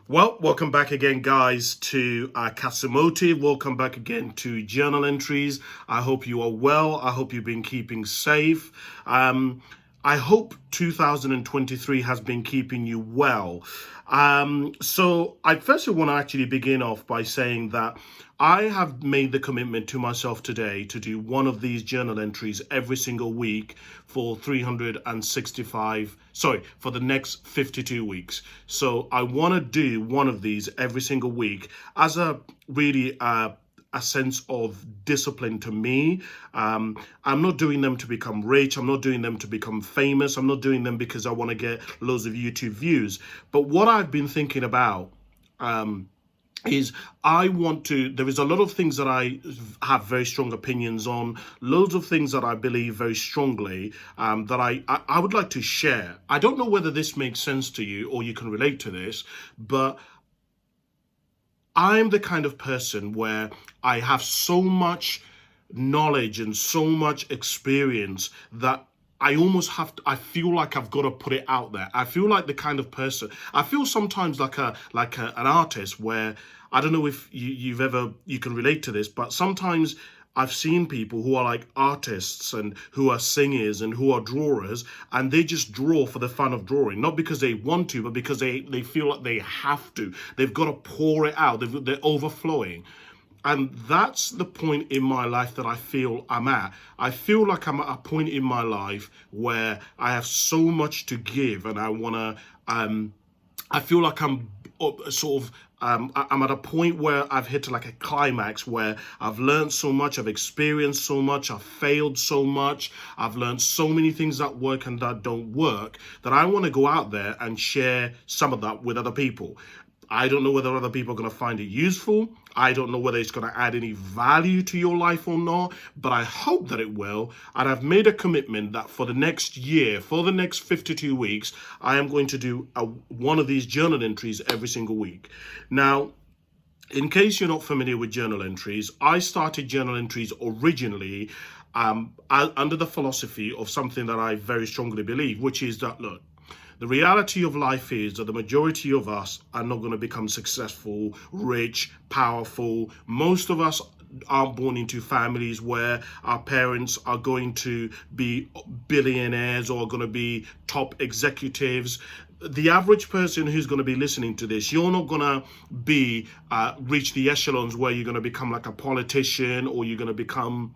Well, welcome back again, guys, to Casimotive. Welcome back again to Journal Entries. I hope you are well. I hope you've been keeping safe. I hope 2023 has been keeping you well. So I first want to actually begin off by saying that I have made the commitment to myself today to do one of these journal entries every single week for 365, for the next 52 weeks. So I want to do one of these every single week as a really a sense of discipline to me. I'm not doing them to become rich. I'm not doing them to become famous. I'm not doing them because I want to get loads of YouTube views. But what I've been thinking about is there is a lot of things that I have very strong opinions on, loads of things that I believe very strongly, that I would like to share. I don't know whether this makes sense to you or you can relate to this, but I'm the kind of person where I have so much knowledge and so much experience that I feel like I've got to put it out there. I feel like the kind of person, I feel sometimes like an artist where, I don't know if you can relate to this, but sometimes I've seen people who are like artists and who are singers and who are drawers, and they just draw for the fun of drawing, not because they want to, but because they feel like they have to. They've got to pour it out. They're overflowing. And that's the point in my life that I feel I'm at. I feel like I'm at a point in my life where I have so much to give, and I feel like I'm I'm at a point where I've hit like a climax where I've learned so much, I've experienced so much, I've failed so much, I've learned so many things that work and that don't work, that I want to go out there and share some of that with other people. I don't know whether other people are going to find it useful. I don't know whether it's going to add any value to your life or not, but I hope that it will. And I've made a commitment that for the next year, for the next 52 weeks, I am going to do one of these journal entries every single week. Now, in case you're not familiar with journal entries, I started journal entries originally under the philosophy of something that I very strongly believe, which is that, look, the reality of life is that the majority of us are not going to become successful, rich, powerful. Most of us aren't born into families where our parents are going to be billionaires or going to be top executives. The average person who's going to be listening to this, you're not going to be reach the echelons where you're going to become like a politician, or you're going to become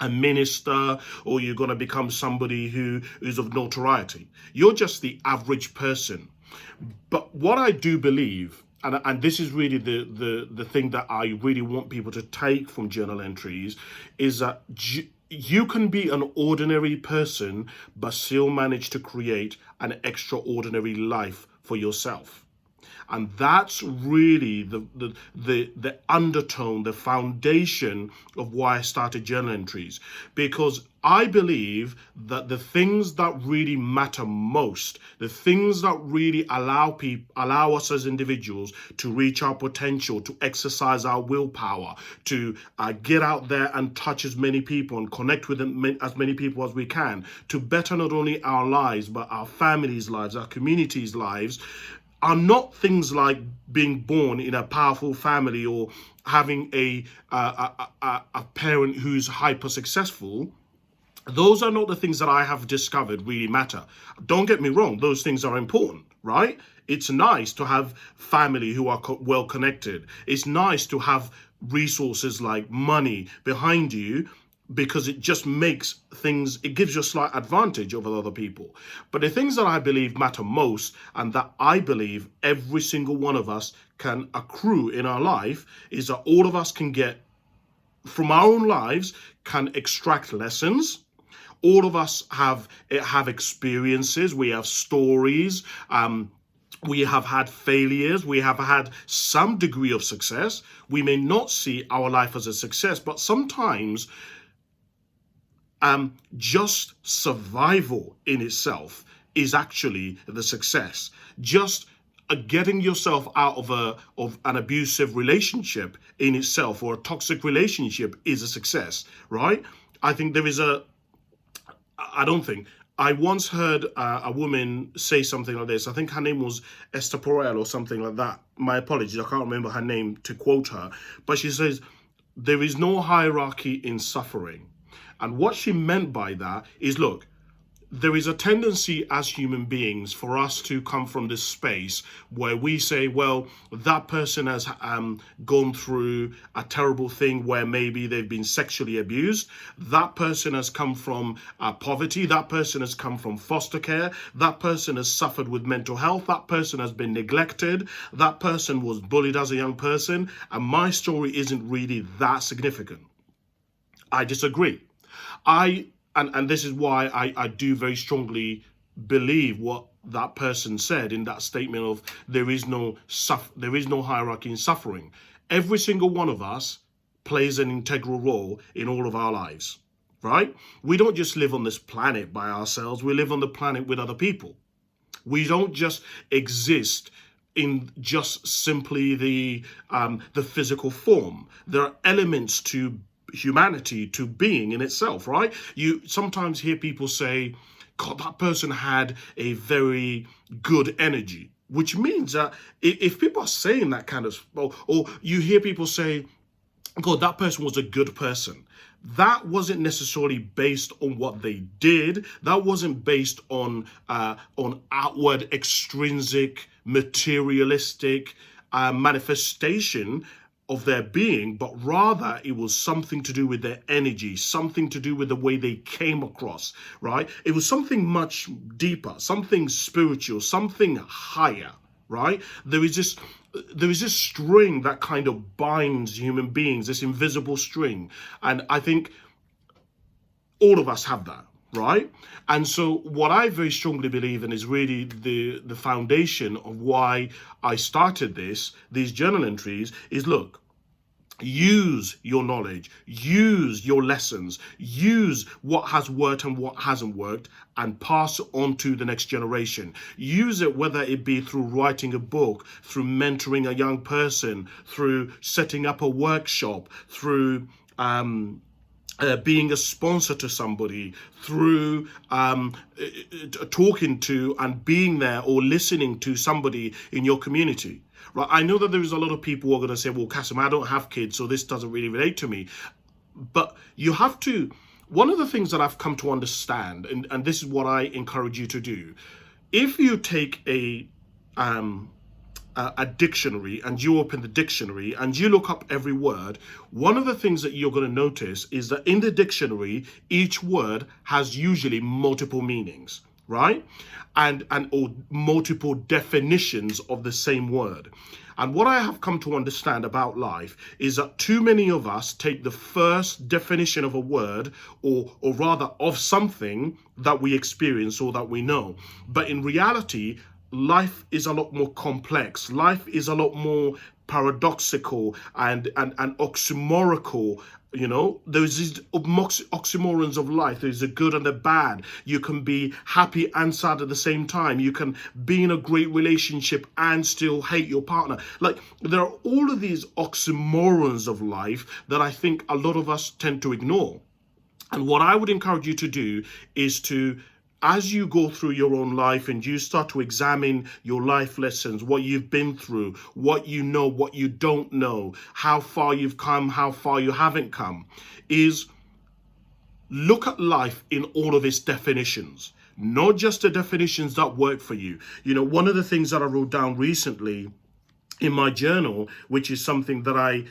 a minister, or you're going to become somebody who is of notoriety. You're just the average person. But what I do believe, and this is really the thing that I really want people to take from journal entries, is that you can be an ordinary person but still manage to create an extraordinary life for yourself. And that's really the undertone, the foundation of why I started journal entries. Because I believe that the things that really matter most, the things that really allow us as individuals to reach our potential, to exercise our willpower, to get out there and touch as many people and connect with as many people as we can, to better not only our lives, but our families' lives, our communities' lives, are not things like being born in a powerful family or having a parent who's hyper successful. Those are not the things that I have discovered really matter. Don't get me wrong, those things are important, right? It's nice to have family who are well connected. It's nice to have resources like money behind you, because it just makes things, it gives you a slight advantage over other people. But the things that I believe matter most, and that I believe every single one of us can accrue in our life, is that all of us can get from our own lives, can extract lessons. All of us have experiences, we have stories, we have had failures, we have had some degree of success. We may not see our life as a success, but sometimes just survival in itself is actually the success. Just getting yourself out of an abusive relationship in itself, or a toxic relationship, is a success, right? I think there is I don't think, I once heard a woman say something like this. I think her name was Esther Perel or something like that. My apologies, I can't remember her name to quote her. But she says, there is no hierarchy in suffering. And what she meant by that is, look, there is a tendency as human beings for us to come from this space where we say, well, that person has gone through a terrible thing where maybe they've been sexually abused. That person has come from poverty. That person has come from foster care. That person has suffered with mental health. That person has been neglected. That person was bullied as a young person. And my story isn't really that significant. I disagree. And this is why I do very strongly believe what that person said in that statement of there is no hierarchy in suffering. Every single one of us plays an integral role in all of our lives, right? We don't just live on this planet by ourselves. We live on the planet with other people. We don't just exist in just simply the physical form. There are elements to humanity, to being in itself, right? You sometimes hear people say, God, that person had a very good energy, which means that if people are saying that kind of, or you hear people say, God, that person was a good person, that wasn't necessarily based on what they did. That wasn't based on outward, extrinsic, materialistic manifestation of their being, but rather it was something to do with their energy, something to do with the way they came across, right? It was something much deeper, something spiritual, something higher, right? There is this string that kind of binds human beings, this invisible string. And I think all of us have that, right? And so what I very strongly believe in is really the foundation of why I started these journal entries is, look, use your knowledge, use your lessons, use what has worked and what hasn't worked, and pass it on to the next generation. Use it, whether it be through writing a book, through mentoring a young person, through setting up a workshop, through being a sponsor to somebody, through talking to and being there or listening to somebody in your community. Right? I know that there is a lot of people who are going to say, well, Kasim, I don't have kids, so this doesn't really relate to me. But you have to, one of the things that I've come to understand, and this is what I encourage you to do, if you take a dictionary and you open the dictionary and you look up every word, one of the things that you're going to notice is that in the dictionary, each word has usually multiple meanings, right? And or multiple definitions of the same word. And what I have come to understand about life is that too many of us take the first definition of a word, or rather of something that we experience or that we know. But in reality, life is a lot more complex. Life is a lot more paradoxical and oxymorical. You know, there's these oxymorons of life. There's the good and the bad. You can be happy and sad at the same time. You can be in a great relationship and still hate your partner. Like, there are all of these oxymorons of life that I think a lot of us tend to ignore. And what I would encourage you to do is to, as you go through your own life and you start to examine your life lessons, what you've been through, what you know, what you don't know, how far you've come, how far you haven't come, is look at life in all of its definitions, not just the definitions that work for you. You know, one of the things that I wrote down recently in my journal, which is something that I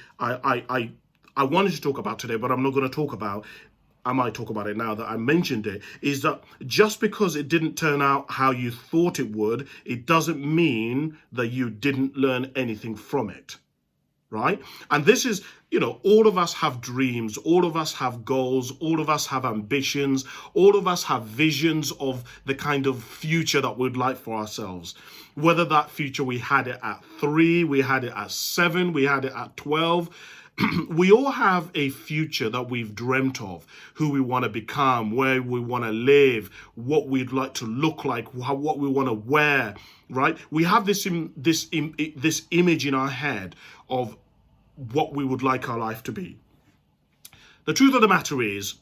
wanted to talk about today, but I'm not going to talk about, I might talk about it now that I mentioned it, is that just because it didn't turn out how you thought it would, it doesn't mean that you didn't learn anything from it, right? And this is, you know, all of us have dreams, all of us have goals, all of us have ambitions, all of us have visions of the kind of future that we'd like for ourselves. Whether that future we had it at 3, we had it at 7, we had it at 12, we all have a future that we've dreamt of, who we want to become, where we want to live, what we'd like to look like, what we want to wear, right? We have this image in our head of what we would like our life to be. The truth of the matter is,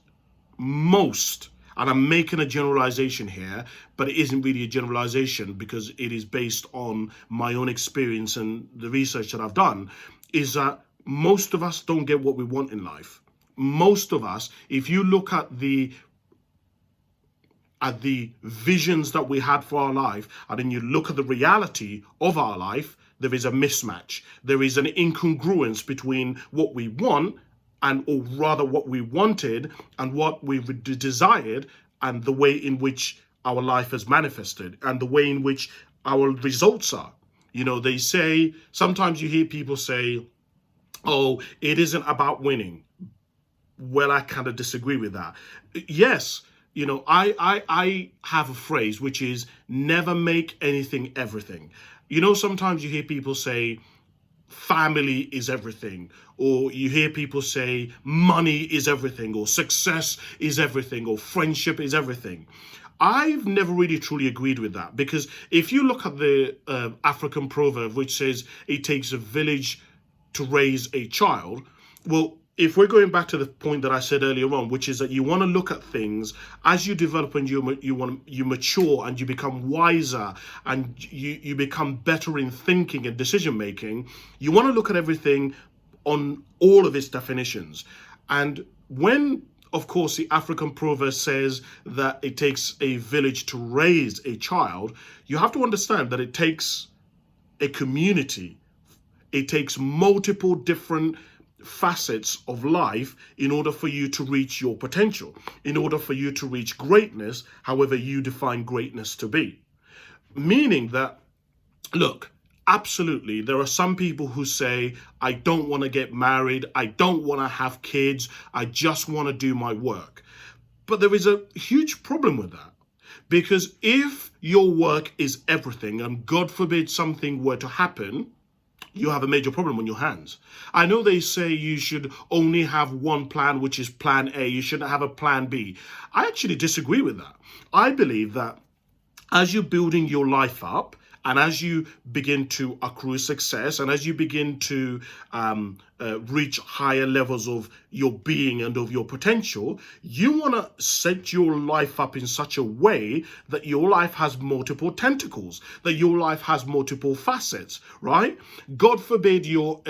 most, and I'm making a generalization here, but it isn't really a generalization because it is based on my own experience and the research that I've done, is that most of us don't get what we want in life. Most of us, if you look at the visions that we had for our life, and then you look at the reality of our life, there is a mismatch. There is an incongruence between what we want, and or rather what we wanted and what we desired, and the way in which our life has manifested and the way in which our results are. You know, they say, sometimes you hear people say, oh, it isn't about winning. Well, I kind of disagree with that. Yes, you know, I have a phrase which is never make anything everything. You know, sometimes you hear people say family is everything, or you hear people say money is everything, or success is everything, or friendship is everything. I've never really truly agreed with that, because if you look at the African proverb which says it takes a village to raise a child, well, if we're going back to the point that I said earlier on, which is that you want to look at things as you develop and you mature and you become wiser and you become better in thinking and decision making, you want to look at everything on all of its definitions. And when, of course, the African proverb says that it takes a village to raise a child, you have to understand that it takes a community. It takes multiple different facets of life in order for you to reach your potential, in order for you to reach greatness, however you define greatness to be. Meaning that, look, absolutely, there are some people who say, I don't want to get married, I don't want to have kids, I just want to do my work. But there is a huge problem with that. Because if your work is everything, and God forbid something were to happen, you have a major problem on your hands. I know they say you should only have one plan, which is plan A. You shouldn't have a plan B. I actually disagree with that. I believe that as you're building your life up, and as you begin to accrue success, and as you begin to reach higher levels of your being and of your potential, you want to set your life up in such a way that your life has multiple tentacles, that your life has multiple facets, right? God forbid you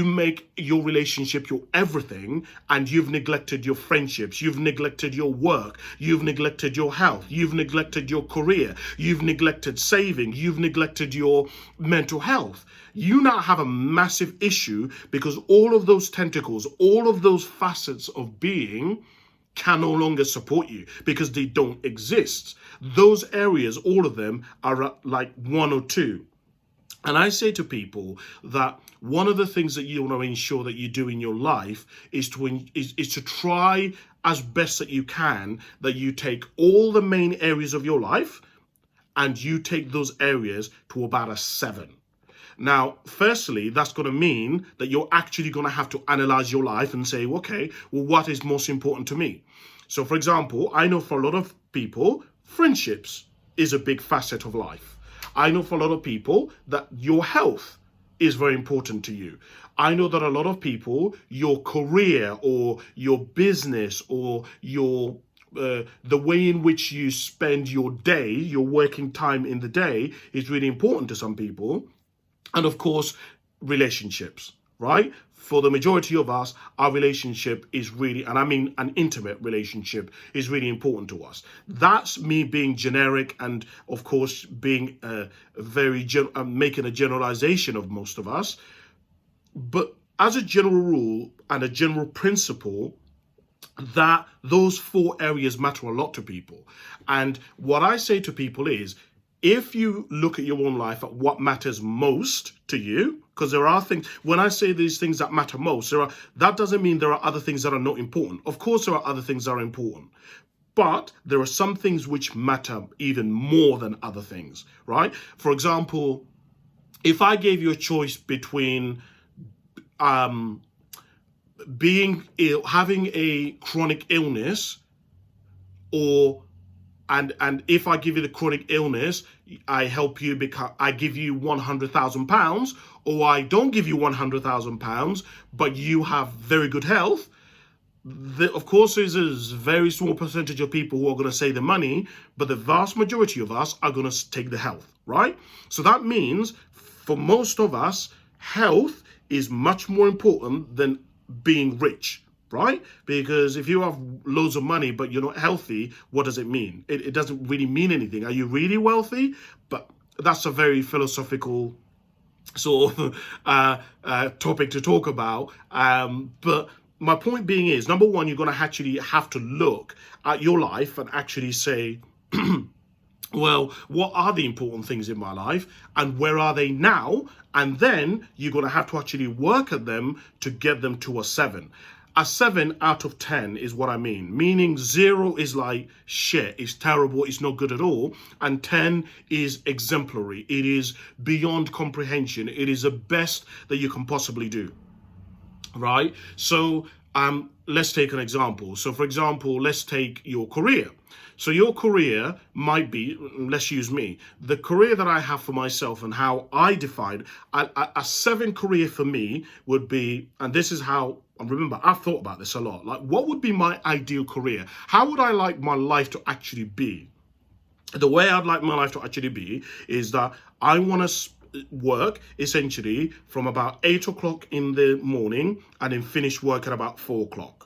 make your relationship your everything, and you've neglected your friendships, you've neglected your work, you've neglected your health, you've neglected your career, you've neglected saving, you've neglected your mental health. You now have a massive issue, because all of those tentacles, all of those facets of being can no longer support you because they don't exist. Those areas, all of them, are like one or two. And I say to people that one of the things that you want to ensure that you do in your life is to try as best that you can that you take all the main areas of your life and you take those areas to about a 7. Now, firstly, that's going to mean that you're actually going to have to analyze your life and say, okay, well, what is most important to me? So, for example, I know for a lot of people, friendships is a big facet of life. I know for a lot of people that your health is very important to you. I know that a lot of people, your career or your business or your the way in which you spend your day, your working time in the day, is really important to some people. And of course, relationships, right? For the majority of us, our relationship is really, and I mean an intimate relationship, is really important to us. That's me being generic and, of course, being making a generalization of most of us. But as a general rule and a general principle, that those 4 areas matter a lot to people. And what I say to people is, if you look at your own life at what matters most to you, because there are things, when I say these things that matter most, that doesn't mean there are other things that are not important. Of course, there are other things that are important, but there are some things which matter even more than other things, right? For example, if I gave you a choice between being ill, having a chronic illness, and if I give you the chronic illness, I help you I give you £100,000, or I don't give you £100,000, but you have very good health, Of course, there's a very small percentage of people who are going to say the money, but the vast majority of us are going to take the health, right? So that means for most of us, health is much more important than being rich, right? Because if you have loads of money but you're not healthy, what does it mean? It doesn't really mean anything. Are you really wealthy? But that's a very philosophical sort of topic to talk about. But my point being is, number one, you're going to actually have to look at your life and actually say, well, what are the important things in my life and where are they now? And then you're going to have to actually work at them to get them to a 7. A 7 out of 10 is what I mean. Meaning 0 is like shit, it's terrible, it's not good at all. And 10 is exemplary. It is beyond comprehension. It is the best that you can possibly do. Right? So let's take an example. So for example, let's take your career. So your career might be, let's use me, the career that I have for myself and how I define a 7 career for me would be, and this is how, and remember, I've thought about this a lot, like what would be my ideal career? How would I like my life to actually be? The way I'd like my life to actually be is that I want to work essentially from about 8 o'clock in the morning and then finish work at about 4 o'clock.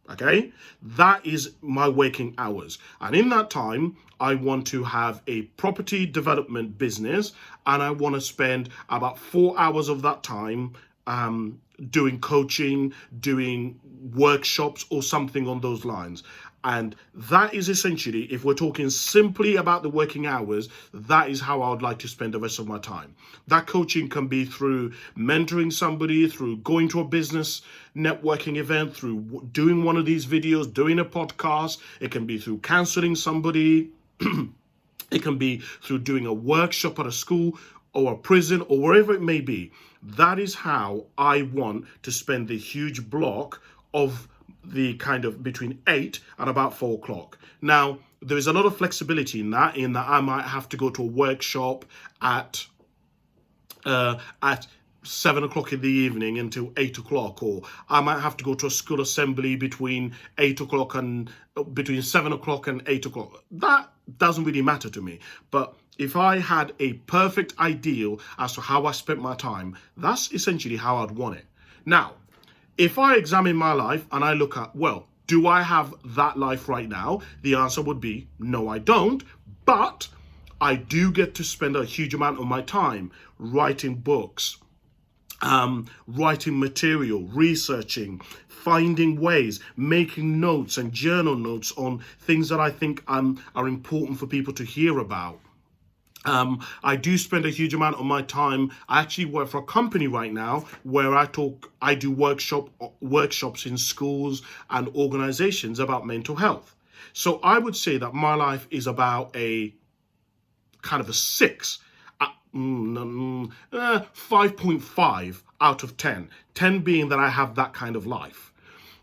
Okay, that is my waking hours. And in that time, I want to have a property development business and I want to spend about 4 hours of that time doing coaching, doing workshops or something on those lines. And that is essentially, if we're talking simply about the working hours, that is how I would like to spend the rest of my time. That coaching can be through mentoring somebody, through going to a business networking event, through doing one of these videos, doing a podcast. It can be through counseling somebody. It can be through doing a workshop at a school or a prison or wherever it may be. That is how I want to spend the huge block of the kind of between 8 and about 4 o'clock. Now, there is a lot of flexibility in that I might have to go to a workshop at 7 o'clock in the evening until 8 o'clock, or I might have to go to a school assembly between 8 o'clock and between 7 o'clock and 8 o'clock. That doesn't really matter to me. But if I had a perfect ideal as to how I spent my time, that's essentially how I'd want it. Now, if I examine my life and I look at, well, do I have that life right now? The answer would be, no, I don't. But I do get to spend a huge amount of my time writing books, writing material, researching, finding ways, making notes and journal notes on things that I think are important for people to hear about. I do spend a huge amount of my time. I actually work for a company right now where I do workshops in schools and organizations about mental health. So I would say that my life is about a kind of a 6, 5.5 out of 10. 10 being that I have that kind of life.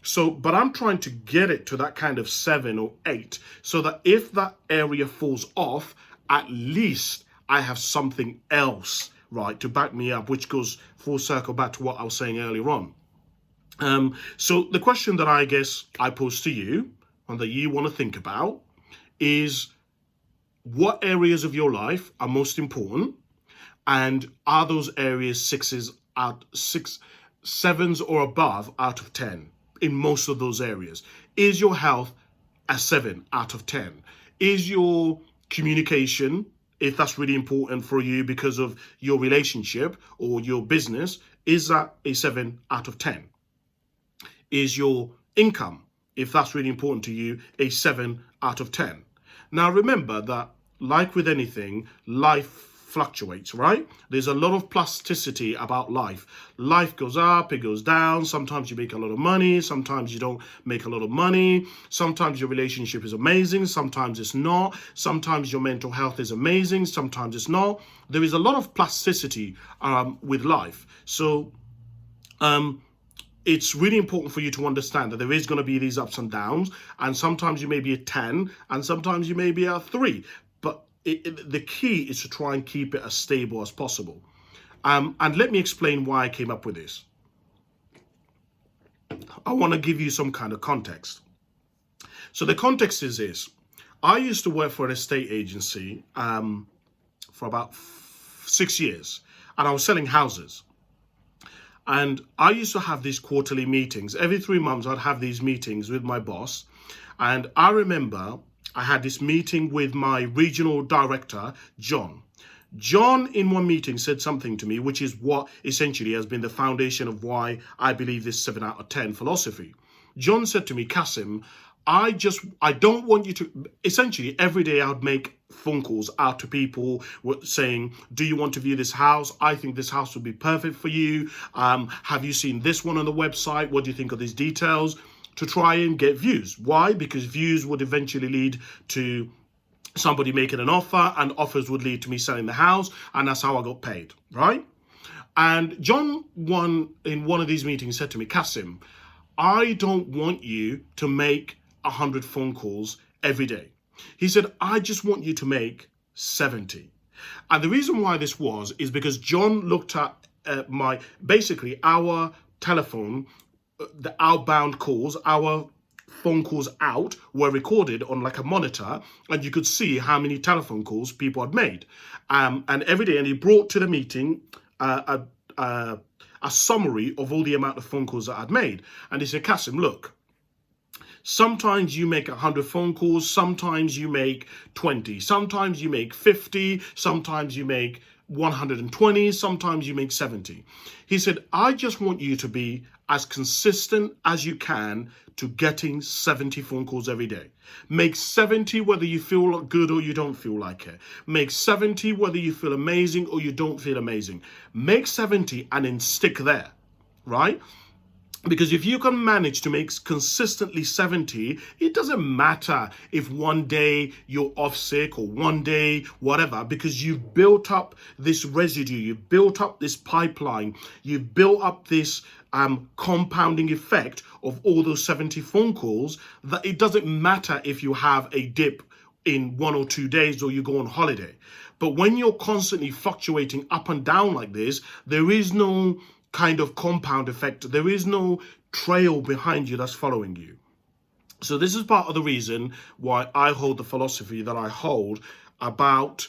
So, but I'm trying to get it to that kind of 7 or 8 so that if that area falls off, at least I have something else, right, to back me up, which goes full circle back to what I was saying earlier on. So the question that I guess I pose to you and that you want to think about is, what areas of your life are most important? And are those areas 7s or above out of 10 in most of those areas? Is your health a 7 out of 10? Is your communication, if that's really important for you because of your relationship or your business, is that a 7 out of 10? Is your income, if that's really important to you, a 7 out of 10? Now remember that, like with anything, life fluctuates, right? There's a lot of plasticity about life. Life goes up, it goes down. Sometimes you make a lot of money, sometimes you don't make a lot of money. Sometimes your relationship is amazing, sometimes it's not. Sometimes your mental health is amazing, sometimes it's not. There is a lot of plasticity with life. So it's really important for you to understand that there is going to be these ups and downs, and sometimes you may be a 10 and sometimes you may be a 3. But the key is to try and keep it as stable as possible. And let me explain why I came up with this. I want to give you some kind of context. So the context is this. I used to work for an estate agency for about 6 years, and I was selling houses. And I used to have these quarterly meetings. Every 3 months, I'd have these meetings with my boss. And I remember I had this meeting with my regional director, John. John, in one meeting, said something to me, which is what essentially has been the foundation of why I believe this 7 out of 10 philosophy. John said to me, Kasim, I don't want you to, essentially every day I would make phone calls out to people saying, do you want to view this house? I think this house would be perfect for you. Have you seen this one on the website? What do you think of these details? To try and get views. Why? Because views would eventually lead to somebody making an offer, and offers would lead to me selling the house, and that's how I got paid, right? And John, in one of these meetings, said to me, Kasim, I don't want you to make 100 phone calls every day. He said, I just want you to make 70. And the reason why this was is because John looked at basically our telephone, the outbound calls, our phone calls out were recorded on like a monitor, and you could see how many telephone calls people had made. And every day, and he brought to the meeting a summary of all the amount of phone calls that I'd made. And he said, Kasim, look, sometimes you make 100 phone calls, sometimes you make 20, sometimes you make 50, sometimes you make 120, sometimes you make 70. He said, I just want you to be as consistent as you can to getting 70 phone calls every day. Make 70 whether you feel good or you don't feel like it. Make 70 whether you feel amazing or you don't feel amazing. Make 70 and then stick there, right? Because if you can manage to make consistently 70, it doesn't matter if one day you're off sick or one day whatever, because you've built up this residue, you've built up this pipeline, you've built up this compounding effect of all those 70 phone calls, that it doesn't matter if you have a dip in 1 or 2 days or you go on holiday. But when you're constantly fluctuating up and down like this, there is no kind of compound effect. There is no trail behind you that's following you. So this is part of the reason why I hold the philosophy that I hold about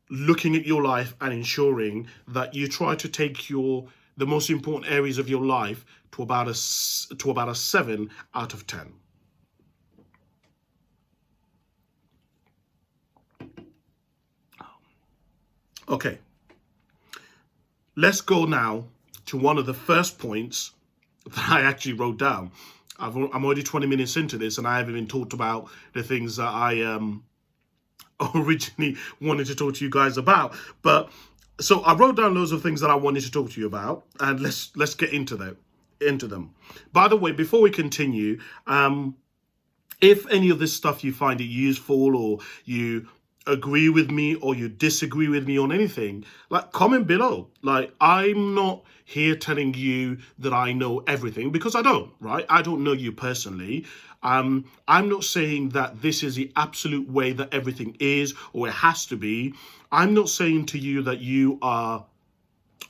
looking at your life and ensuring that you try to take the most important areas of your life to about a 7 out of 10. Okay, let's go now to one of the first points that I actually wrote down. I'm already 20 minutes into this, and I haven't even talked about the things that I originally wanted to talk to you guys about. But so I wrote down loads of things that I wanted to talk to you about, and let's get into them. By the way, before we continue, if any of this stuff you find it useful, or you agree with me or you disagree with me on anything, like, comment below. Like, I'm not here telling you that I know everything, because I don't, right? I don't know you personally. I'm not saying that this is the absolute way that everything is or it has to be. I'm not saying to you that you are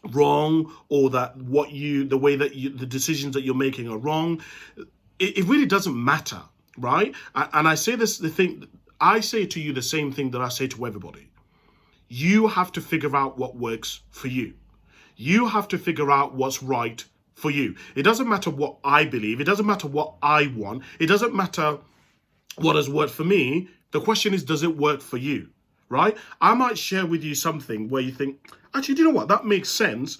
wrong, or that the decisions that you're making are wrong. It really doesn't matter, right? And I say I say to you the same thing that I say to everybody. You have to figure out what works for you. You have to figure out what's right for you. It doesn't matter what I believe. It doesn't matter what I want. It doesn't matter what has worked for me. The question is, does it work for you, right? I might share with you something where you think, actually, do you know what? That makes sense.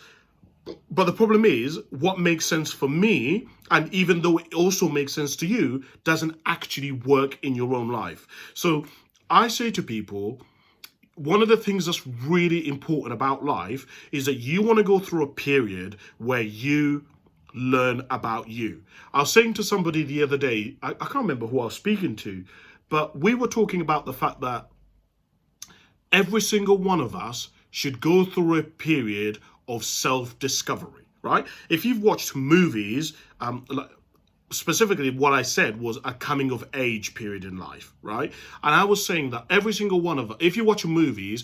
But the problem is, what makes sense for me, and even though it also makes sense to you, doesn't actually work in your own life. So I say to people, one of the things that's really important about life is that you want to go through a period where you learn about you. I was saying to somebody the other day, I can't remember who I was speaking to, but we were talking about the fact that every single one of us should go through a period of self-discovery, right? If you've watched movies, specifically what I said was a coming of age period in life, right? And I was saying that every single one of us, if you watch movies,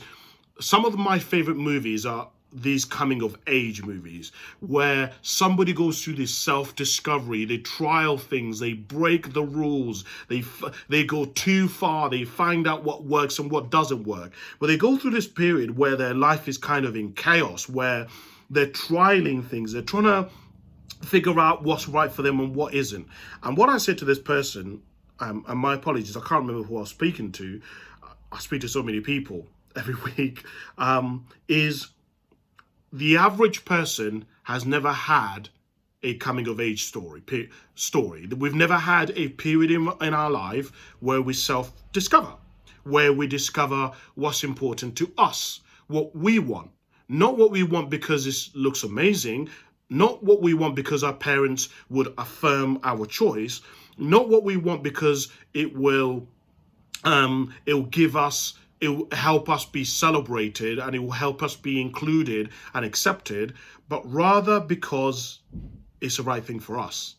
some of my favorite movies are these coming of age movies where somebody goes through this self-discovery, they trial things, they break the rules, they go too far, they find out what works and what doesn't work. But they go through this period where their life is kind of in chaos, where they're trialing things, they're trying to figure out what's right for them and what isn't. And what I said to this person, and my apologies, I can't remember who I was speaking to. I speak to so many people every week, is the average person has never had a coming of age story. We've never had a period in our life where we self-discover, where we discover what's important to us, what we want. Not what we want because it looks amazing, not what we want because our parents would affirm our choice, not what we want because it'll give us, it will help us be celebrated and it will help us be included and accepted, but rather because it's the right thing for us,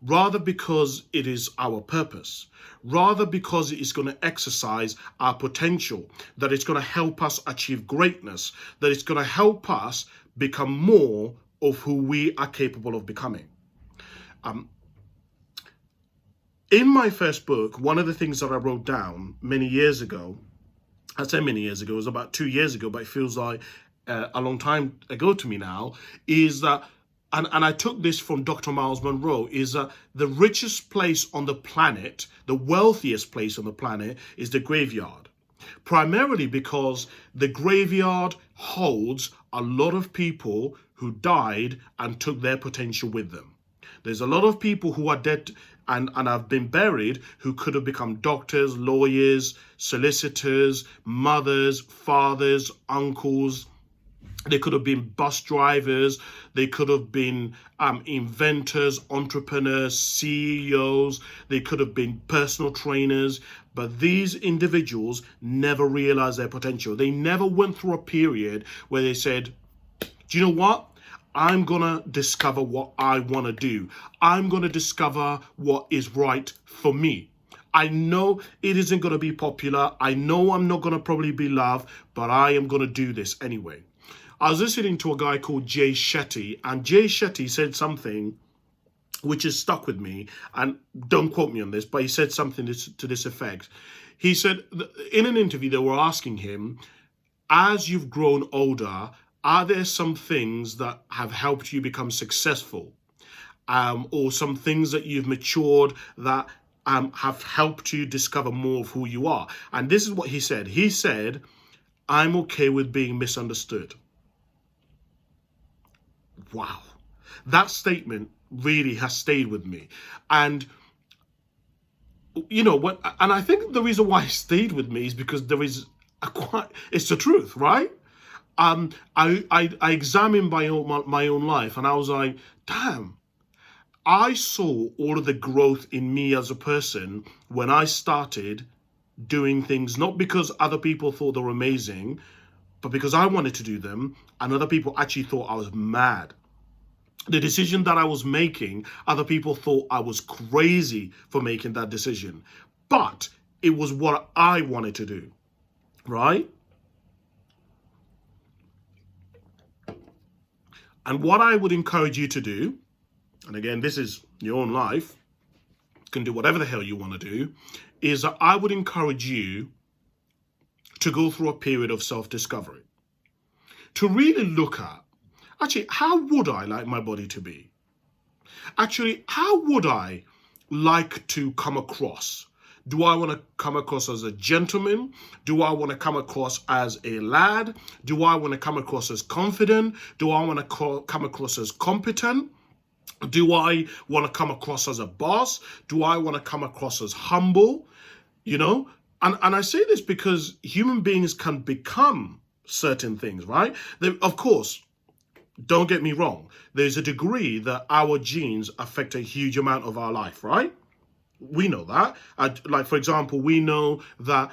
rather because it is our purpose, rather because it is going to exercise our potential, that it's going to help us achieve greatness, that it's going to help us become more of who we are capable of becoming. In my first book, one of the things that I wrote down many years ago, I say many years ago, it was about 2 years ago, but it feels like a long time ago to me now, is that, and I took this from Dr. Miles Monroe, is that the richest place on the planet, the wealthiest place on the planet, is the graveyard. Primarily because the graveyard holds a lot of people who died and took their potential with them. There's a lot of people who are dead and have been buried who could have become doctors, lawyers, solicitors, mothers, fathers, uncles. They could have been bus drivers. They could have been inventors, entrepreneurs, CEOs. They could have been personal trainers. But these individuals never realized their potential. They never went through a period where they said, do you know what? I'm going to discover what I want to do. I'm going to discover what is right for me. I know it isn't going to be popular. I know I'm not going to probably be loved, but I am going to do this anyway. I was listening to a guy called Jay Shetty, and Jay Shetty said something which has stuck with me, and don't quote me on this, but he said something to this effect. He said, in an interview, they were asking him, as you've grown older, are there some things that have helped you become successful? Or some things that you've matured that have helped you discover more of who you are? And this is what he said. He said, I'm okay with being misunderstood. Wow. That statement really has stayed with me. And, you know, and I think the reason why it stayed with me is because it's the truth, right? I examined my own life, and I was like, damn, I saw all of the growth in me as a person when I started doing things, not because other people thought they were amazing, but because I wanted to do them, and other people actually thought I was mad. The decision that I was making, other people thought I was crazy for making that decision, but it was what I wanted to do, right? And what I would encourage you to do, and again, this is your own life, you can do whatever the hell you want to do, is that I would encourage you to go through a period of self-discovery. To really look at, actually, how would I like my body to be? Actually, how would I like to come across? Do I want to come across as a gentleman? Do I want to come across as a lad? Do I want to come across as confident? Do I want to come across as competent? Do I want to come across as a boss? Do I want to come across as humble? You know, and I say this because human beings can become certain things, right? Of course, don't get me wrong. There's a degree that our genes affect a huge amount of our life, right? We know that. Like, for example, we know that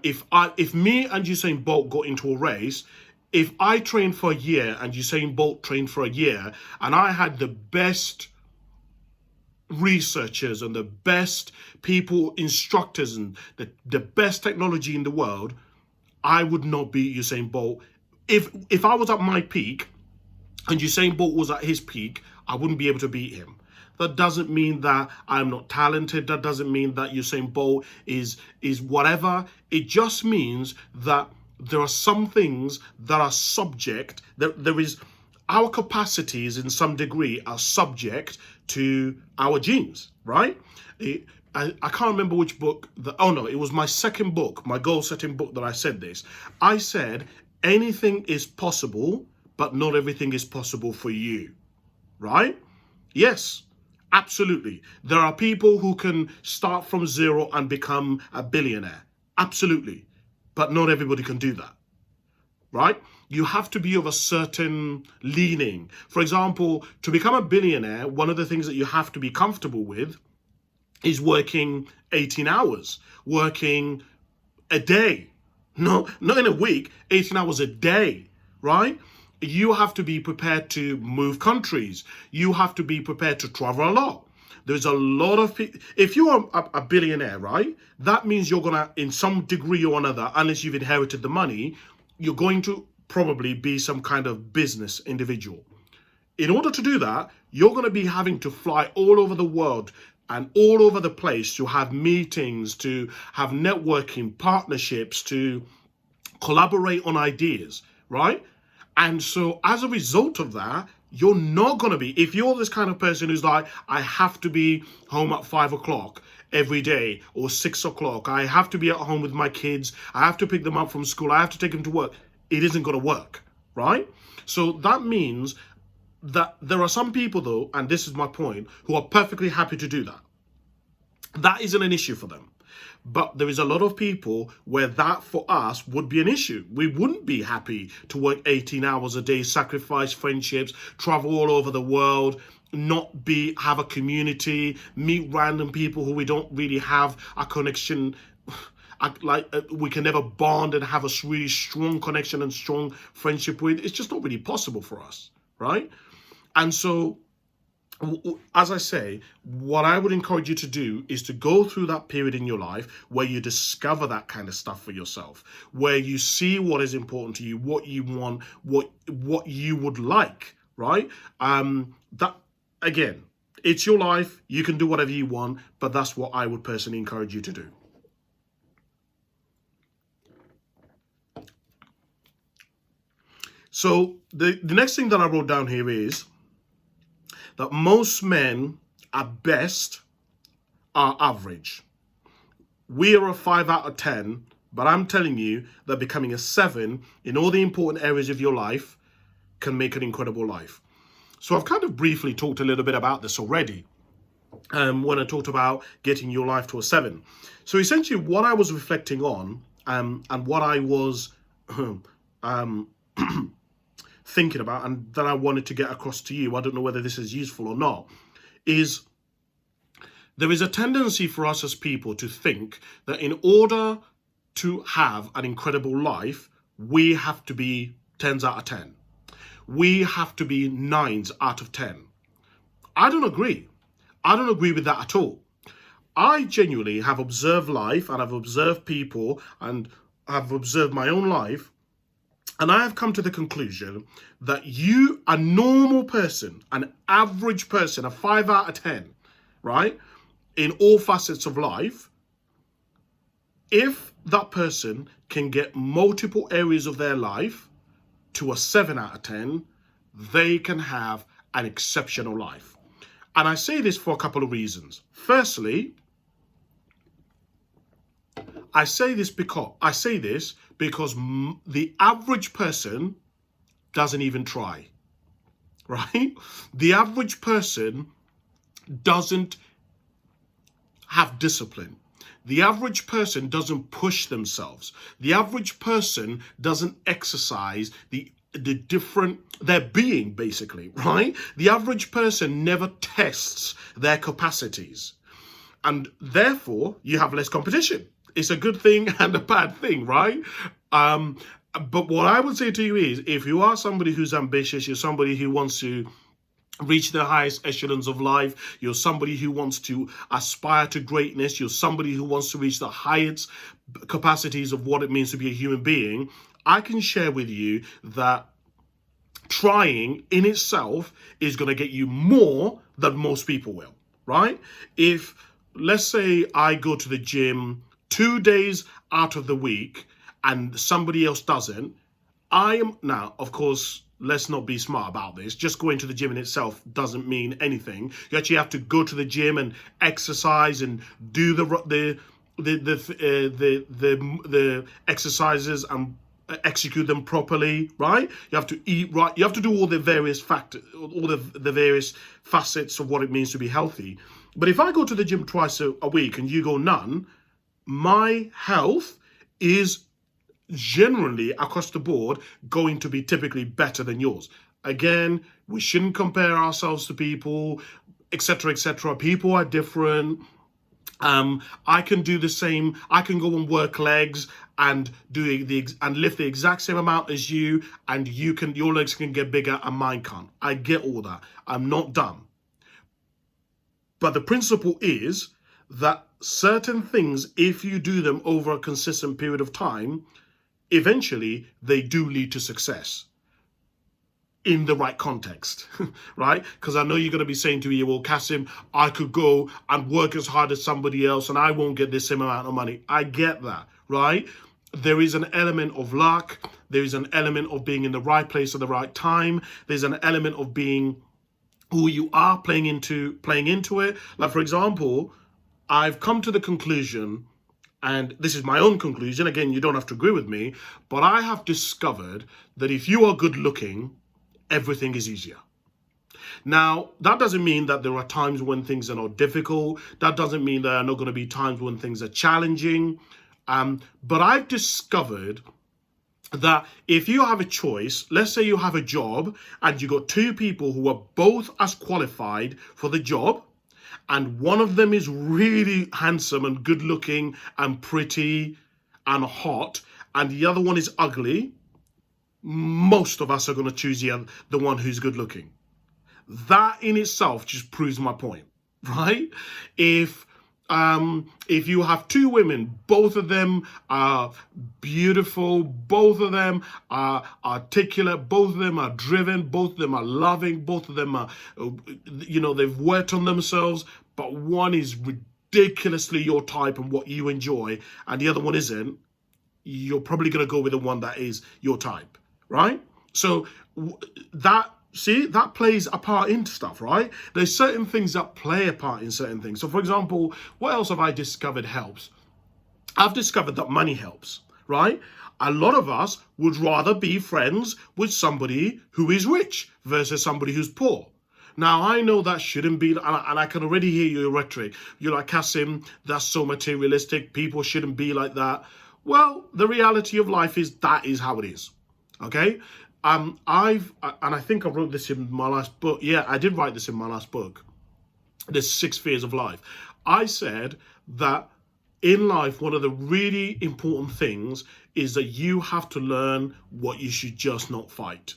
if me and Usain Bolt got into a race, if I trained for a year and Usain Bolt trained for a year, and I had the best researchers and the best people, instructors, and the best technology in the world, I would not beat Usain Bolt if I was at my peak and Usain Bolt was at his peak, I wouldn't be able to beat him. That doesn't mean that I'm not talented. That doesn't mean that Usain Bolt is whatever. It just means that there are some things that are subject. There is our capacities in some degree are subject to our genes, right? I can't remember which book. Oh no, it was my second book, my goal-setting book, that I said this. I said anything is possible, but not everything is possible for you, right? Yes, absolutely. There are people who can start from zero and become a billionaire. Absolutely. But not everybody can do that, right? You have to be of a certain leaning. For example, to become a billionaire, one of the things that you have to be comfortable with is working 18 hours, working a day. No, not in a week, 18 hours a day, right? You have to be prepared to move countries. You have to be prepared to travel a lot. There's a lot of people. If you are a billionaire, right, that means you're going to, in some degree or another, unless you've inherited the money, you're going to probably be some kind of business individual. In order to do that, you're going to be having to fly all over the world and all over the place to have meetings, to have networking, partnerships, to collaborate on ideas, right? And so as a result of that, you're not going to be, if you're this kind of person who's like, I have to be home at 5 o'clock every day or 6 o'clock, I have to be at home with my kids, I have to pick them up from school, I have to take them to work, it isn't going to work, right? So that means that there are some people though, and this is my point, who are perfectly happy to do that. That isn't an issue for them. But there is a lot of people where that for us would be an issue. We wouldn't be happy to work 18 hours a day, sacrifice friendships, travel all over the world, have a community, meet random people who we don't really have a connection, we can never bond and have a really strong connection and strong friendship with. It's just not really possible for us, right? And so, as I say, what I would encourage you to do is to go through that period in your life where you discover that kind of stuff for yourself, where you see what is important to you, what you want, what you would like, right? That, again, it's your life. You can do whatever you want, but that's what I would personally encourage you to do. So the next thing that I wrote down here is that most men at best are average. We are a 5 out of 10, but I'm telling you that becoming a 7 in all the important areas of your life can make an incredible life. So I've kind of briefly talked a little bit about this already when I talked about getting your life to a 7. So essentially what I was reflecting on and what I was thinking about and that I wanted to get across to you, I don't know whether this is useful or not, is there is a tendency for us as people to think that in order to have an incredible life, we have to be 10s out of 10. We have to be 9s out of 10. I don't agree. I don't agree with that at all. I genuinely have observed life and I've observed people and I've observed my own life. And I have come to the conclusion that you, a normal person, an average person, a 5 out of 10, right, in all facets of life, if that person can get multiple areas of their life to a 7 out of 10, they can have an exceptional life. And I say this for a couple of reasons. Firstly, I say this because the average person doesn't even try, right? The average person doesn't have discipline. The average person doesn't push themselves. The average person doesn't exercise their being, basically, right? The average person never tests their capacities. And therefore, you have less competition. It's a good thing and a bad thing, right? But what I would say to you is, if you are somebody who's ambitious, you're somebody who wants to reach the highest echelons of life, you're somebody who wants to aspire to greatness, you're somebody who wants to reach the highest capacities of what it means to be a human being, I can share with you that trying in itself is going to get you more than most people will, right? If, let's say, I go to the gym 2 days out of the week and somebody else doesn't, I am now, of course, let's not be smart about this. Just going to the gym in itself doesn't mean anything. You actually have to go to the gym and exercise and do the exercises and execute them properly, right? You have to eat right. You have to do all the various factors, all the various facets of what it means to be healthy. But if I go to the gym twice a week and you go none, my health is generally across the board going to be typically better than yours. Again, we shouldn't compare ourselves to people, etc., etc. People are different. I can do the same. I can go and work legs and lift the exact same amount as you, and your legs can get bigger and mine can't. I get all that. I'm not dumb. But the principle is that certain things, if you do them over a consistent period of time, eventually they do lead to success in the right context, right? Because I know you're going to be saying to me, well, Kasim, I could go and work as hard as somebody else and I won't get the same amount of money. I get that, right? There is an element of luck. There is an element of being in the right place at the right time. There's an element of being who you are, playing into it. Like, for example, I've come to the conclusion, and this is my own conclusion, again, you don't have to agree with me, but I have discovered that if you are good looking, everything is easier. Now, that doesn't mean that there are times when things are not difficult. That doesn't mean there are not going to be times when things are challenging. But I've discovered that if you have a choice, let's say you have a job and you got two people who are both as qualified for the job, and one of them is really handsome and good looking and pretty and hot, and the other one is ugly, most of us are going to choose the one who's good looking. That in itself just proves my point, right? If you have two women, both of them are beautiful, both of them are articulate, both of them are driven, both of them are loving, both of them are, they've worked on themselves, but one is ridiculously your type and what you enjoy, and the other one isn't, you're probably going to go with the one that is your type. Right? So that plays a part into stuff, right? There's certain things that play a part in certain things. So, for example, what else have I discovered helps? I've discovered that money helps, right? A lot of us would rather be friends with somebody who is rich versus somebody who's poor. Now, I know that shouldn't be, and I can already hear your rhetoric. You're like, Kasim, that's so materialistic. People shouldn't be like that. Well, the reality of life is that is how it is. Okay, and I think I wrote this in my last book. Yeah, I did write this in my last book, The 6 Fears of Life. I said that in life, one of the really important things is that you have to learn what you should just not fight.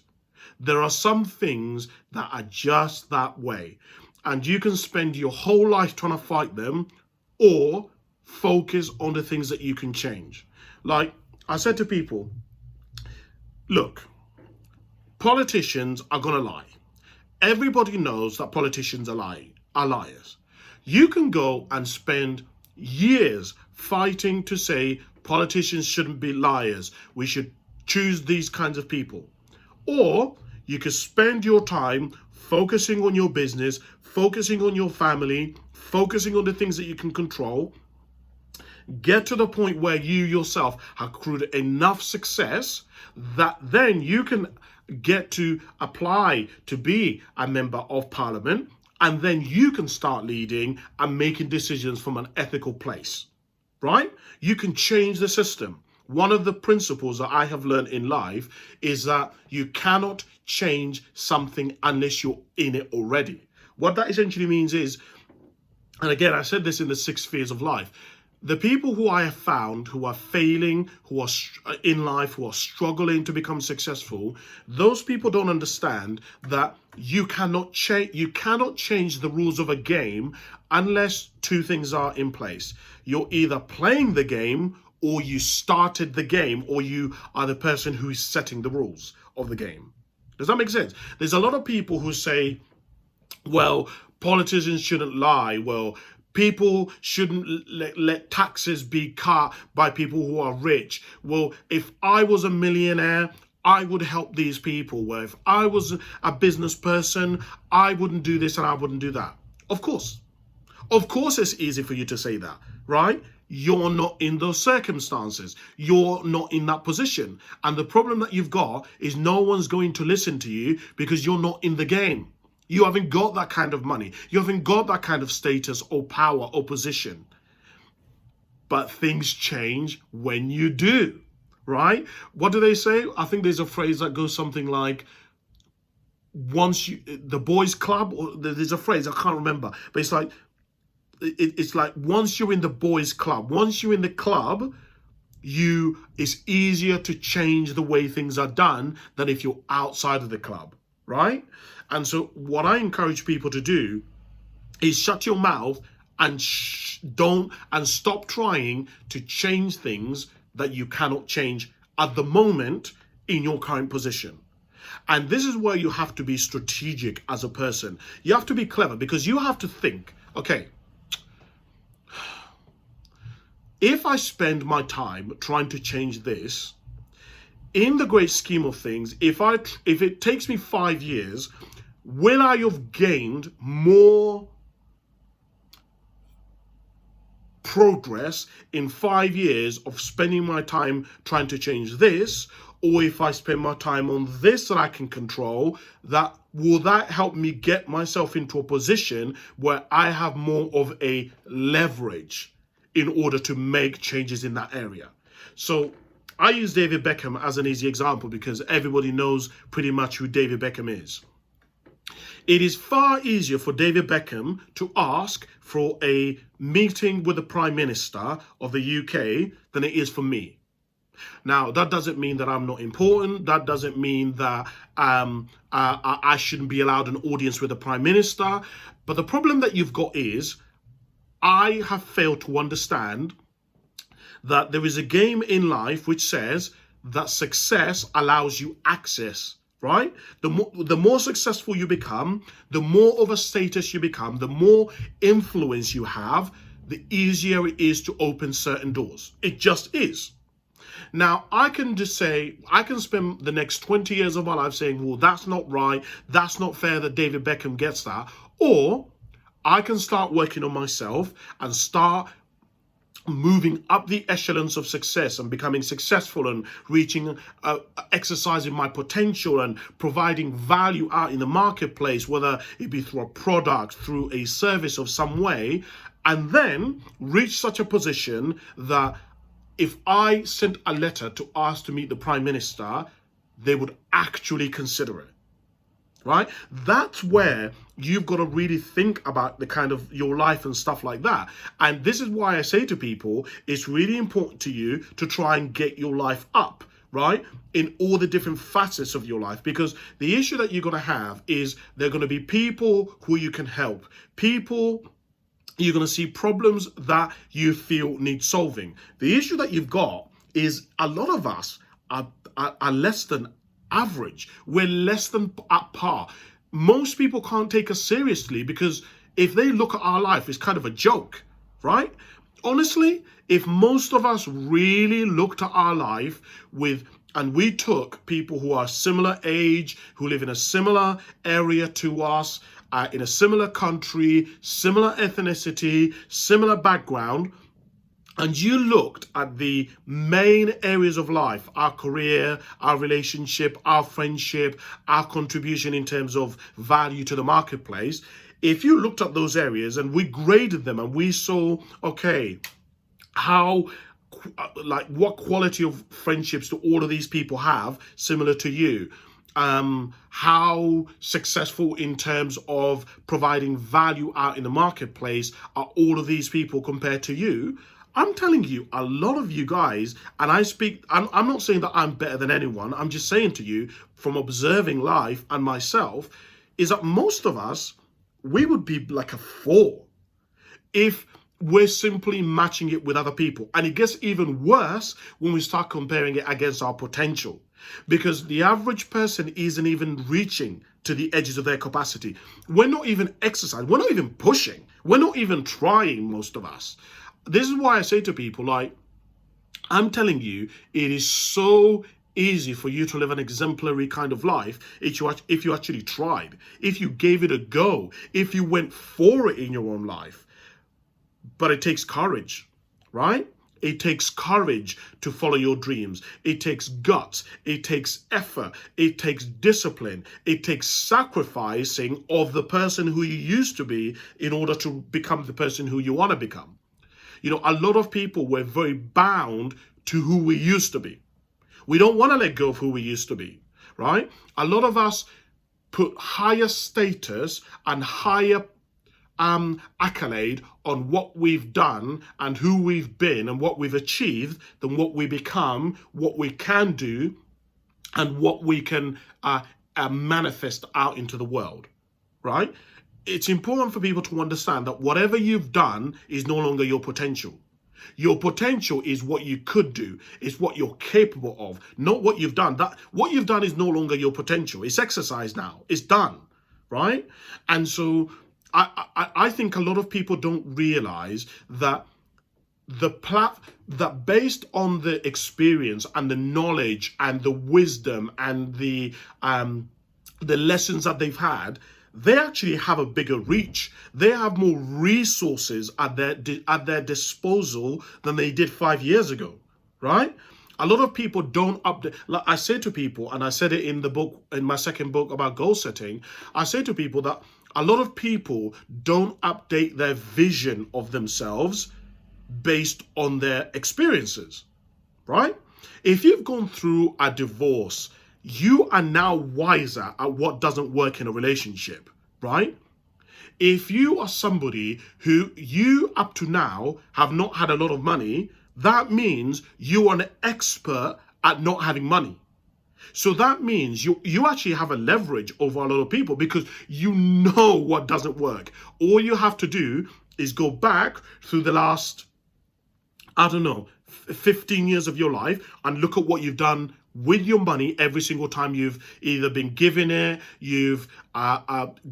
There are some things that are just that way, and you can spend your whole life trying to fight them, or focus on the things that you can change. Like I said to people, look, politicians are going to lie. Everybody knows that politicians are liars. You can go and spend years fighting to say politicians shouldn't be liars. We should choose these kinds of people. Or you can spend your time focusing on your business, focusing on your family, focusing on the things that you can control. Get to the point where you yourself have accrued enough success that then you can get to apply to be a member of parliament, and then you can start leading and making decisions from an ethical place, right? You can change the system. One of the principles that I have learned in life is that you cannot change something unless you're in it already. What that essentially means is, and again, I said this in the 6 Fears of Life, the people who I have found who are failing, who are in life, who are struggling to become successful, those people don't understand that you cannot change the rules of a game unless two things are in place. You're either playing the game or you started the game, or you are the person who is setting the rules of the game. Does that make sense? There's a lot of people who say, well, politicians shouldn't lie. Well, people shouldn't let taxes be cut by people who are rich. Well, if I was a millionaire, I would help these people. Well, if I was a business person, I wouldn't do this and I wouldn't do that. Of course it's easy for you to say that, right? You're not in those circumstances. You're not in that position. And the problem that you've got is no one's going to listen to you because you're not in the game. You haven't got that kind of money. You haven't got that kind of status or power or position. But things change when you do, right? What do they say? I think there's a phrase that goes something like, the boys club, or there's a phrase, I can't remember, but it's like once you're in the boys club, once you're in the club, it's easier to change the way things are done than if you're outside of the club, right? And so what I encourage people to do is shut your mouth and stop trying to change things that you cannot change at the moment in your current position. And this is where you have to be strategic as a person. You have to be clever, because you have to think, okay, if I spend my time trying to change this, in the great scheme of things, if it takes me 5 years, will I have gained more progress in 5 years of spending my time trying to change this? Or if I spend my time on this that I can control, will that help me get myself into a position where I have more of a leverage in order to make changes in that area? So I use David Beckham as an easy example because everybody knows pretty much who David Beckham is. It is far easier for David Beckham to ask for a meeting with the Prime Minister of the UK than it is for me. Now, that doesn't mean that I'm not important. That doesn't mean that I shouldn't be allowed an audience with the Prime Minister. But the problem that you've got is I have failed to understand that there is a game in life which says that success allows you access, right? The more successful you become, the more of a status you become, the more influence you have, the easier it is to open certain doors. It just is. Now, I can spend the next 20 years of my life saying, well, that's not right. That's not fair that David Beckham gets that. Or I can start working on myself and start moving up the echelons of success and becoming successful and reaching, exercising my potential and providing value out in the marketplace, whether it be through a product, through a service of some way, and then reach such a position that if I sent a letter to ask to meet the Prime Minister, they would actually consider it, right? That's where you've got to really think about the kind of your life and stuff like that. And this is why I say to people, it's really important to you to try and get your life up, right? In all the different facets of your life, because the issue that you're going to have is there are going to be people who you can help, you're going to see problems that you feel need solving. The issue that you've got is a lot of us are less than average. We're less than at par. Most people can't take us seriously because if they look at our life, it's kind of a joke, right? Honestly, if most of us really looked at our life and we took people who are similar age, who live in a similar area to us, in a similar country, similar ethnicity, similar background, and you looked at the main areas of life, our career, our relationship, our friendship, our contribution in terms of value to the marketplace, if you looked at those areas and we graded them and we saw, okay, what quality of friendships do all of these people have similar to you? How successful in terms of providing value out in the marketplace are all of these people compared to you? I'm telling you, a lot of you guys, and I'm not saying that I'm better than anyone. I'm just saying to you from observing life and myself is that most of us, we would be like a 4. If we're simply matching it with other people. And it gets even worse when we start comparing it against our potential, because the average person isn't even reaching to the edges of their capacity. We're not even exercising. We're not even pushing. We're not even trying, most of us. This is why I say to people, like, I'm telling you, it is so easy for you to live an exemplary kind of life if you actually tried, if you gave it a go, if you went for it in your own life. But it takes courage, right? It takes courage to follow your dreams. It takes guts. It takes effort. It takes discipline. It takes sacrificing of the person who you used to be in order to become the person who you want to become. You know, a lot of people were very bound to who we used to be. We don't want to let go of who we used to be, right? A lot of us put higher status and higher accolade on what we've done and who we've been and what we've achieved than what we become, what we can do, and what we can manifest out into the world, right? It's important for people to understand that whatever you've done is no longer your potential. Your potential is what you could do. It's what you're capable of, not what you've done. That what you've done is no longer your potential. It's exercise now. It's done, right? And so I think a lot of people don't realize that that based on the experience and the knowledge and the wisdom and the lessons that they've had, they actually have a bigger reach. They have more resources at their disposal than they did 5 years ago, right? A lot of people don't update. Like I say to people, and I said it in the book, in my second book about goal setting, I say to people that a lot of people don't update their vision of themselves based on their experiences, right? If you've gone through a divorce, you are now wiser at what doesn't work in a relationship, right? If you are somebody who you up to now have not had a lot of money, that means you are an expert at not having money. So that means you actually have a leverage over a lot of people because you know what doesn't work. All you have to do is go back through the last, 15 years of your life and look at what you've done with your money every single time you've either been given it, you've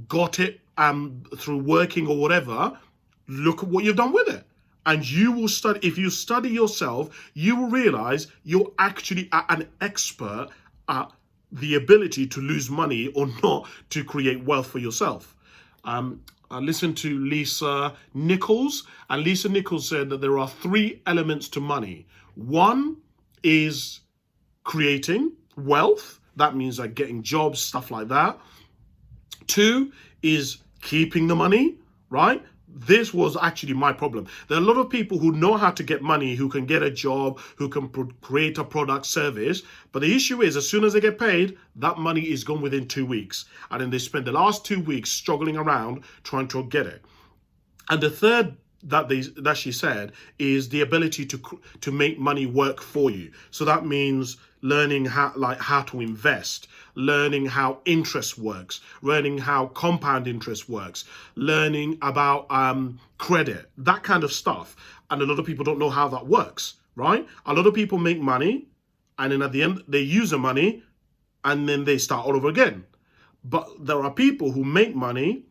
got it through working or whatever. Look at what you've done with it. And you will study, if you study yourself, you will realize you're actually an expert at the ability to lose money or not to create wealth for yourself. I listened to Lisa Nichols, and Lisa Nichols said that there are 3 elements to money. One is creating wealth. That means like getting jobs, stuff like that. 2 is keeping the money, right? This was actually my problem. There are a lot of people who know how to get money, who can get a job, who can create a product, service. But the issue is, as soon as they get paid, that money is gone within 2 weeks. And then they spend the last 2 weeks struggling around trying to get it. And the third that she said is the ability to make money work for you. So that means learning how to invest, learning how interest works, learning how compound interest works, learning about credit, that kind of stuff. And a lot of people don't know how that works, right? A lot of people make money and then at the end they use the money and then they start all over again. But there are people who make money,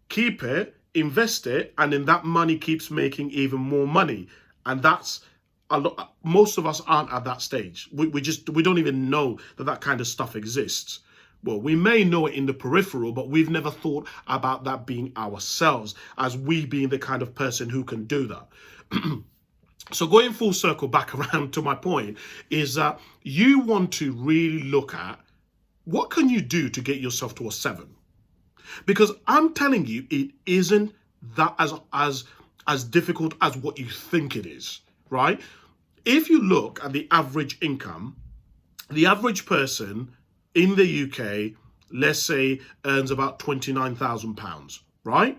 keep it, invest it, and then that money keeps making even more money. And that's a lot. Most of us aren't at that stage. We don't even know that kind of stuff exists. Well, we may know it in the peripheral, but we've never thought about that being ourselves, as we being the kind of person who can do that. So going full circle back around to my point is that you want to really look at what can you do to get yourself to a 7. Because I'm telling you, it isn't that as difficult as what you think it is, right? If you look at the average income, the average person in the UK, let's say, earns about £29,000, right?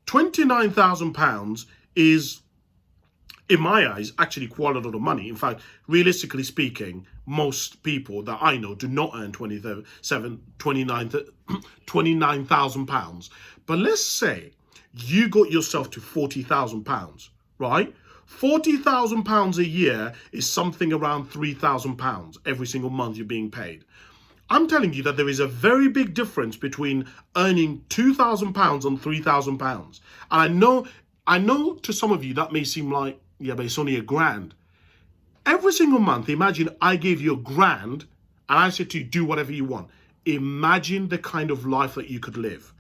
£29,000 is, in my eyes, actually quite a lot of money. In fact, realistically speaking, most people that I know do not earn £29,000. But let's say you got yourself to £40,000, right? £40,000 a year is something around £3,000 every single month you're being paid. I'm telling you that there is a very big difference between earning £2,000 and £3,000. And I know to some of you that may seem like, yeah, but it's only £1,000. Every single month, imagine I gave you £1,000 and I said to you, do whatever you want. Imagine the kind of life that you could live.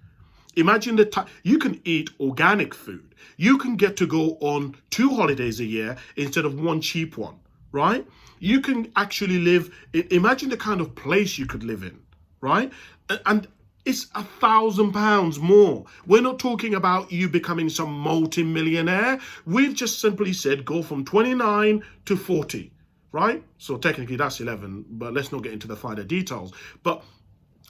Imagine the time you can eat organic food. You can get to go on 2 holidays a year instead of one cheap one, right? You can actually live, imagine the kind of place you could live in, right? And it's £1,000 more. We're not talking about you becoming some multi-millionaire. We've just simply said go from 29 to 40, right? So technically that's 11, but let's not get into the finer details. But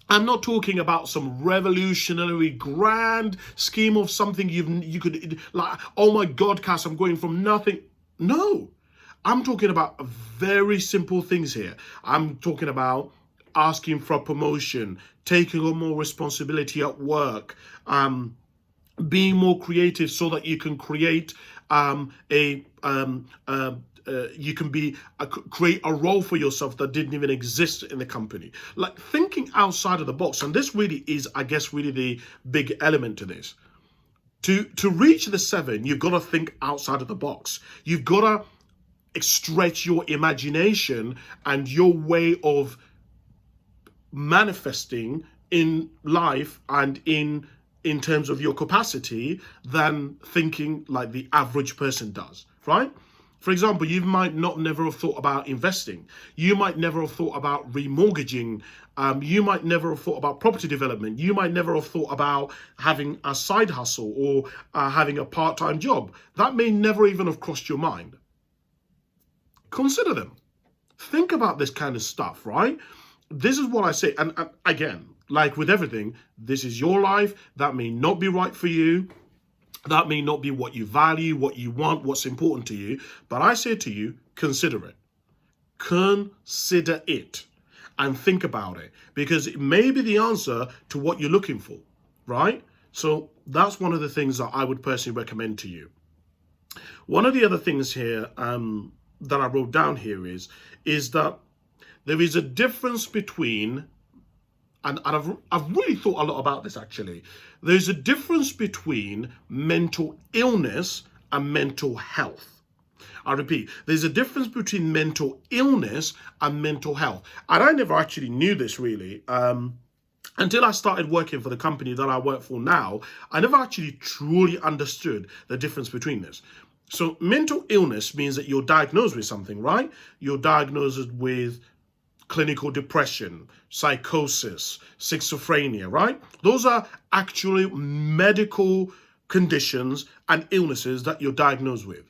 I'm not talking about some revolutionary grand scheme of something you could, like, oh my God, Cass, I'm going from nothing. No, I'm talking about very simple things here. I'm talking about asking for a promotion, taking on more responsibility at work, being more creative so that you can create you can create a role for yourself that didn't even exist in the company. Like thinking outside of the box. And this really is, I guess, really the big element to this. To reach the 7, you've got to think outside of the box. You've got to stretch your imagination and your way of manifesting in life and in terms of your capacity than thinking like the average person does, right? For example, you might never have thought about investing. You might never have thought about remortgaging. You might never have thought about property development. You might never have thought about having a side hustle or having a part-time job. That may never even have crossed your mind. Consider them. Think about this kind of stuff, right? This is what I say. And again, like with everything, this is your life. That may not be right for you. That may not be what you value, what you want, what's important to you. But I say to you, consider it. Consider it and think about it, because it may be the answer to what you're looking for, right? So that's one of the things that I would personally recommend to you. One of the other things here that I wrote down here is that there is a difference between, and I've really thought a lot about this actually. There's a difference between mental illness and mental health. I repeat, there's a difference between mental illness and mental health. And I never actually knew this really until I started working for the company that I work for now. I never actually truly understood the difference between this. So mental illness means that you're diagnosed with something, right? You're diagnosed with clinical depression, psychosis, schizophrenia, right? Those are actually medical conditions and illnesses that you're diagnosed with.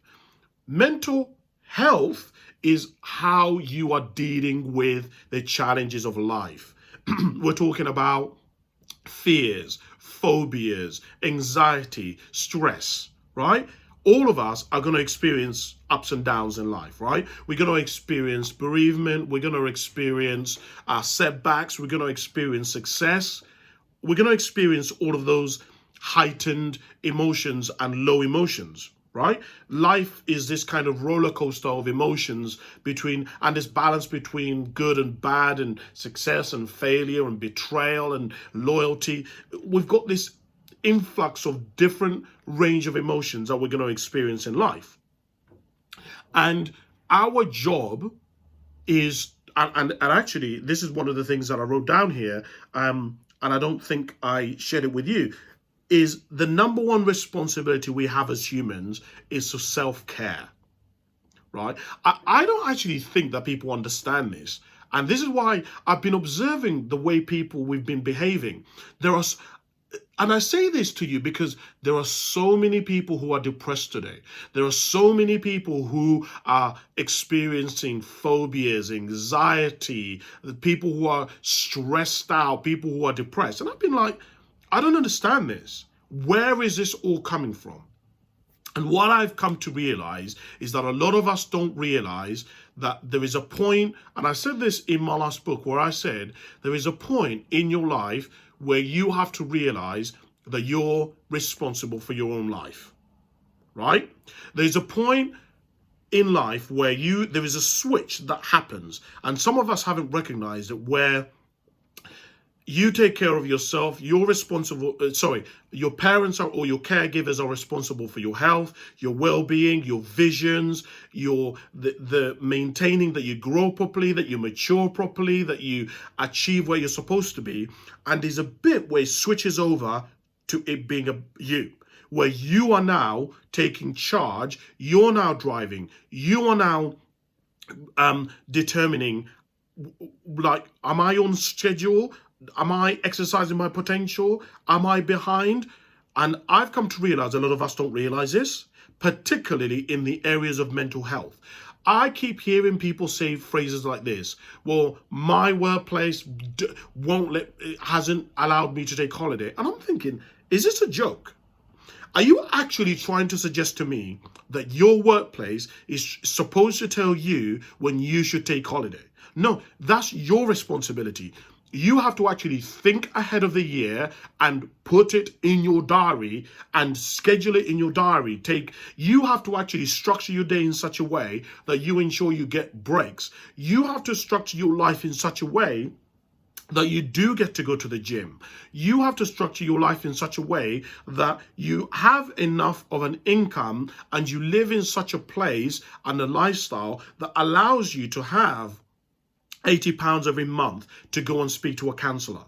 Mental health is how you are dealing with the challenges of life. We're talking about fears, phobias, anxiety, stress, right? All of us are going to experience ups and downs in life, right? We're going to experience bereavement. We're going to experience setbacks. We're going to experience success. We're going to experience all of those heightened emotions and low emotions, right? Life is this kind of roller coaster of emotions and this balance between good and bad and success and failure and betrayal and loyalty. We've got this influx of different range of emotions that we're going to experience in life. And our job is, and actually, this is one of the things that I wrote down here, and I don't think I shared it with you, is the number one responsibility we have as humans is to self-care, right? I don't actually think that people understand this. And this is why I've been observing the way we've been behaving. And I say this to you because there are so many people who are depressed today. There are so many people who are experiencing phobias, anxiety, people who are stressed out, people who are depressed. And I've been like, I don't understand this. Where is this all coming from? And what I've come to realize is that a lot of us don't realize that there is a point, and I said this in my last book, where I said there is a point in your life where you have to realize that you're responsible for your own life, right? There's a point in life where there is a switch that happens, and some of us haven't recognized it, where you take care of yourself. You're responsible. Your parents are, or your caregivers are responsible for your health, your well-being, your visions, the maintaining that you grow properly, that you mature properly, that you achieve where you're supposed to be. And there's a bit where it switches over to it being you, where you are now taking charge. You're now driving. You are now determining, like, am I on schedule? Am I exercising my potential? Am I behind? And I've come to realize a lot of us don't realize this, particularly in the areas of mental health. I keep hearing people say phrases like this: well, my workplace hasn't allowed me to take holiday. And I'm thinking, is this a joke? Are you actually trying to suggest to me that your workplace is supposed to tell you when you should take holiday? No, that's your responsibility. You have to actually think ahead of the year and put it in your diary and schedule it in your diary. You have to actually structure your day in such a way that you ensure you get breaks. You have to structure your life in such a way that you do get to go to the gym. You have to structure your life in such a way that you have enough of an income and you live in such a place and a lifestyle that allows you to have £80 every month to go and speak to a counsellor,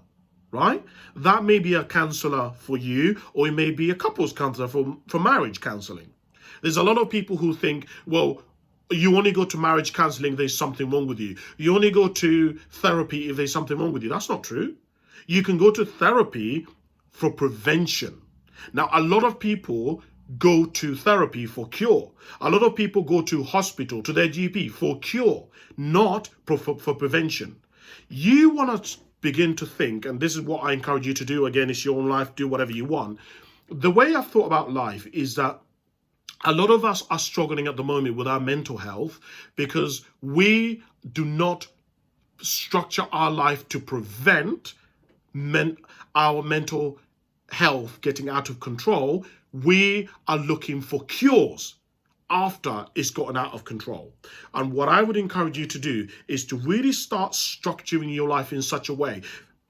right? That may be a counsellor for you, or it may be a couples counsellor for marriage counselling. There's a lot of people who think, well, you only go to marriage counselling if there's something wrong with you. You only go to therapy if there's something wrong with you. That's not true. You can go to therapy for prevention. Now, a lot of people go to therapy for cure. A lot of people go to hospital, to their GP for cure, not for prevention. You want to begin to think, and this is what I encourage you to do. Again, it's your own life, do whatever you want. The way I've thought about life is that a lot of us are struggling at the moment with our mental health because we do not structure our life to prevent our mental health getting out of control. We are looking for cures after it's gotten out of control. And what I would encourage you to do is to really start structuring your life in such a way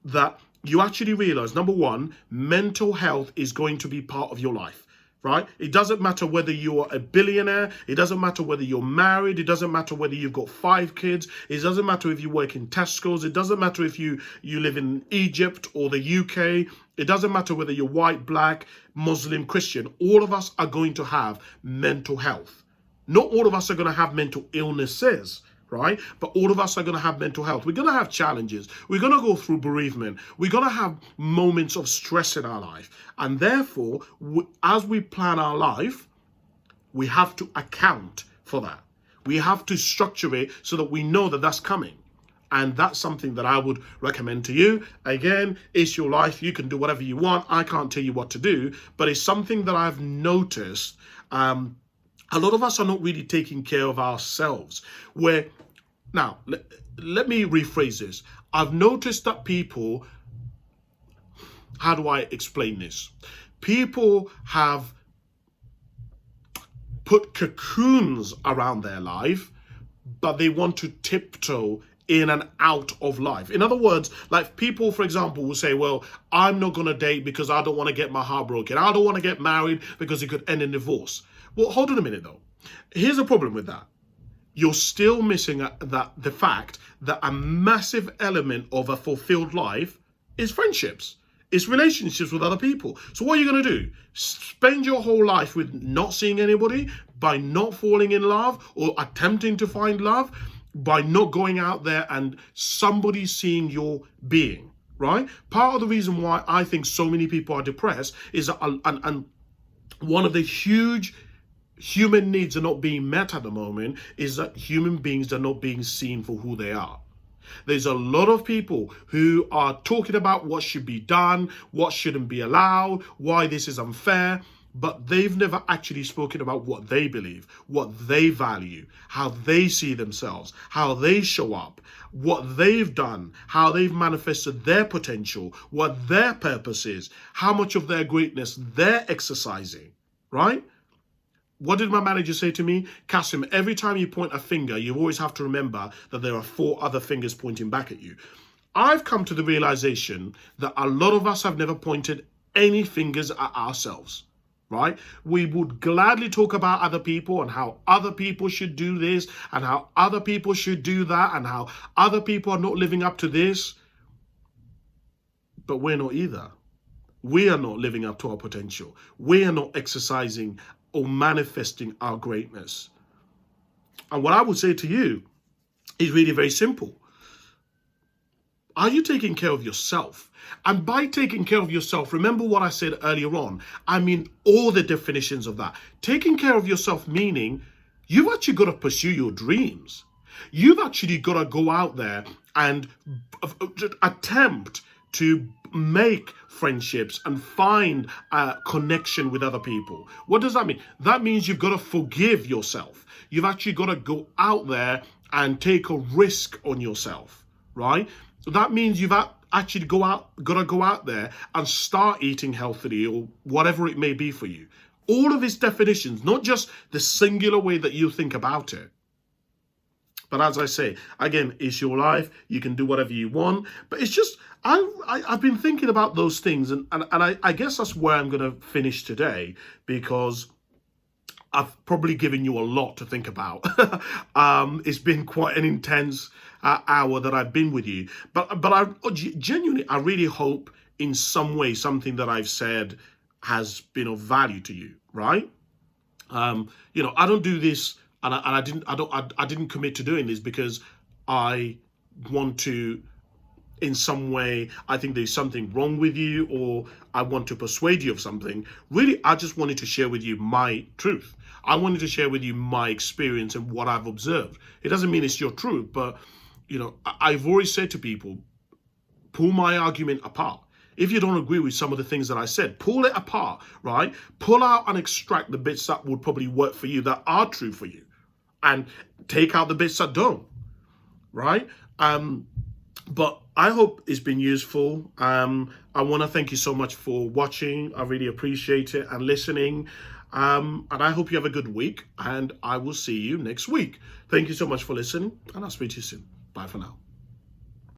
that you actually realize, number one, mental health is going to be part of your life. Right? It doesn't matter whether you're a billionaire. It doesn't matter whether you're married. It doesn't matter whether you've got 5 kids. It doesn't matter if you work in Tesco's. It doesn't matter if you live in Egypt or the UK. It doesn't matter whether you're white, black, Muslim, Christian. All of us are going to have mental health. Not all of us are going to have mental illnesses, right? But all of us are going to have mental health. We're going to have challenges. We're going to go through bereavement. We're going to have moments of stress in our life. And therefore, as we plan our life, we have to account for that. We have to structure it so that we know that that's coming. And that's something that I would recommend to you. Again, it's your life. You can do whatever you want. I can't tell you what to do. But it's something that I've noticed. A lot of us are not really taking care of ourselves. Now, let me rephrase this. I've noticed that people, how do I explain this? People have put cocoons around their life, but they want to tiptoe in and out of life. In other words, like people, for example, will say, well, I'm not going to date because I don't want to get my heart broken. I don't want to get married because it could end in divorce. Well, hold on a minute, though. Here's the problem with that. You're still missing the fact that a massive element of a fulfilled life is friendships. It's relationships with other people. So what are you going to do? Spend your whole life with not seeing anybody, by not falling in love or attempting to find love, by not going out there and somebody seeing your being, right? Part of the reason why I think so many people are depressed is that, and one of the huge human needs are not being met at the moment, is that human beings are not being seen for who they are. There's a lot of people who are talking about what should be done, what shouldn't be allowed, why this is unfair, but they've never actually spoken about what they believe, what they value, how they see themselves, how they show up, what they've done, how they've manifested their potential, what their purpose is, how much of their greatness they're exercising, right? What did my manager say to me? Kasim, every time you point a finger, you always have to remember that there are 4 other fingers pointing back at you. I've come to the realization that a lot of us have never pointed any fingers at ourselves, right? We would gladly talk about other people and how other people should do this and how other people should do that and how other people are not living up to this. But we're not either. We are not living up to our potential. We are not exercising or manifesting our greatness. And what I would say to you is really very simple. Are you taking care of yourself? And by taking care of yourself, remember what I said earlier on. I mean all the definitions of that. Taking care of yourself meaning you've actually got to pursue your dreams. You've actually got to go out there and attempt to make friendships and find a connection with other people. What does that mean? That means you've got to forgive yourself. You've actually got to go out there and take a risk on yourself, right? That means you've actually got to go out there and start eating healthily or whatever it may be for you. All of its definitions, not just the singular way that you think about it. But as I say, again, it's your life. You can do whatever you want. But it's just, I've been thinking about those things. And I guess that's where I'm going to finish today, because I've probably given you a lot to think about. It's been quite an intense hour that I've been with you. But I genuinely, I really hope in some way something that I've said has been of value to you, right? I don't do this. And I didn't commit to doing this because I want to, in some way, I think there's something wrong with you or I want to persuade you of something. Really, I just wanted to share with you my truth. I wanted to share with you my experience and what I've observed. It doesn't mean it's your truth, but, I've always said to people, pull my argument apart. If you don't agree with some of the things that I said, pull it apart, right? Pull out and extract the bits that would probably work for you, that are true for you. And take out the bits that don't, right? But I hope it's been useful. I want to thank you so much for watching. I really appreciate it and listening. And I hope you have a good week. And I will see you next week. Thank you so much for listening. And I'll speak to you soon. Bye for now.